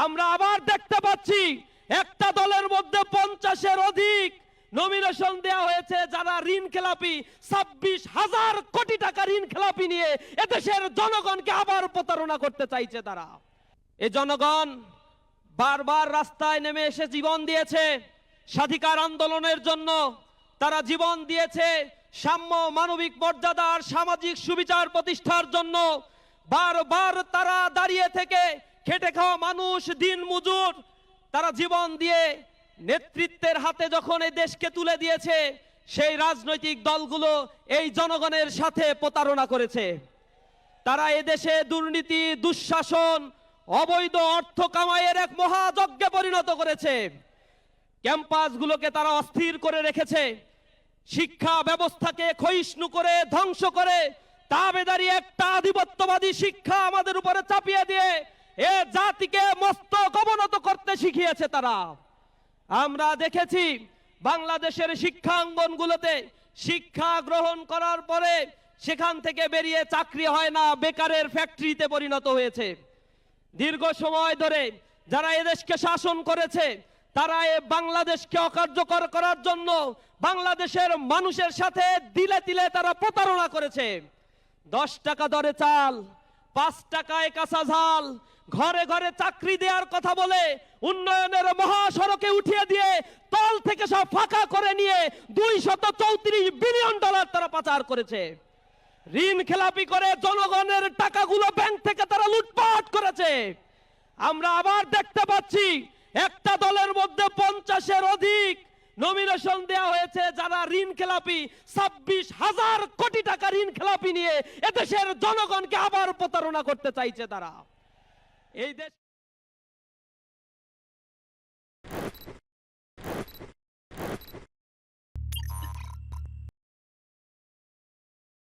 আমরা আবার দেখতে পাচ্ছি একটা দলের মধ্যে 50-এর অধিক নমিনেশন দেওয়া হয়েছে যারা ঋণ খেলাপি, 26,000 কোটি টাকা ঋণ খেলাপি নিয়ে এদেশের জনগণকে আবার প্রতারণা করতে চাইছে তারা। এই জনগণ বারবার রাস্তায় নেমে এসে জীবন দিয়েছে স্বাধিকার আন্দোলনের জন্য, তারা জীবন দিয়েছে সাম্য, মানবিক মর্যাদা আর সামাজিক সুবিচার প্রতিষ্ঠার জন্য। বারবার তারা দাঁড়িয়ে থেকে খেটে খাওয়া মানুষ, দিন মজুর, তারা জীবন দিয়ে নেতৃত্বের হাতে যখন এই দেশকে তুলে দিয়েছে, সেই রাজনৈতিক দলগুলো এই জনগণের সাথে প্রতারণা করেছে। তারা এদেশে দুর্নীতি, দুঃশাসন, অবৈধ অর্থ কামাইয়ের এক মহাযজ্ঞে পরিণত করেছে। ক্যাম্পাসগুলোকে তারা অস্থির করে রেখেছে, শিক্ষা ব্যবস্থাকে ক্ষয়িষ্ণু করে ধ্বংস করে তাবেদারি একটা আধিপত্যবাদী শিক্ষা আমাদের উপরে চাপিয়ে দিয়ে এ জাতিকে মস্তক অবনত করতে শিখিয়েছে তারা। আমরা দেখেছি বাংলাদেশের শিক্ষাঙ্গনগুলোতে শিক্ষা গ্রহণ করার পরে সেখান থেকে বেরিয়ে চাকরি হয় না, বেকারের ফ্যাক্টরিতে পরিণত হয়েছে। দীর্ঘ সময় ধরে যারা এদেশকে শাসন করেছে তারা এ বাংলাদেশকে অকার্যকর করার জন্য বাংলাদেশের মানুষের সাথে দিলে দিলে তারা প্রতারণা করেছে। 10 টাকা দরে চাল, 5 টাকায় কাঁচা ঝাল, ঘরে ঘরে চাকরি দেওয়ার কথা বলে উন্নয়নের মহাসড়কে উঠিয়ে দিয়ে তল থেকে সব ফাঁকা করে নিয়ে $234 বিলিয়ন তারা পাচার করেছে। ঋণ খেলাপি করে জনগণের টাকাগুলো ব্যাংক থেকে তারা লুটপাট করেছে। আমরা আবার দেখতে পাচ্ছি একটা দলের মধ্যে 50-এর অধিক নমিনেশন দেওয়া হয়েছে যারা ঋণ খেলাপি, 26,000 কোটি টাকা ঋণ খেলাপি নিয়ে এদেশের জনগণকে আবার প্রতারণা করতে চাইছে তারা। এই দেশ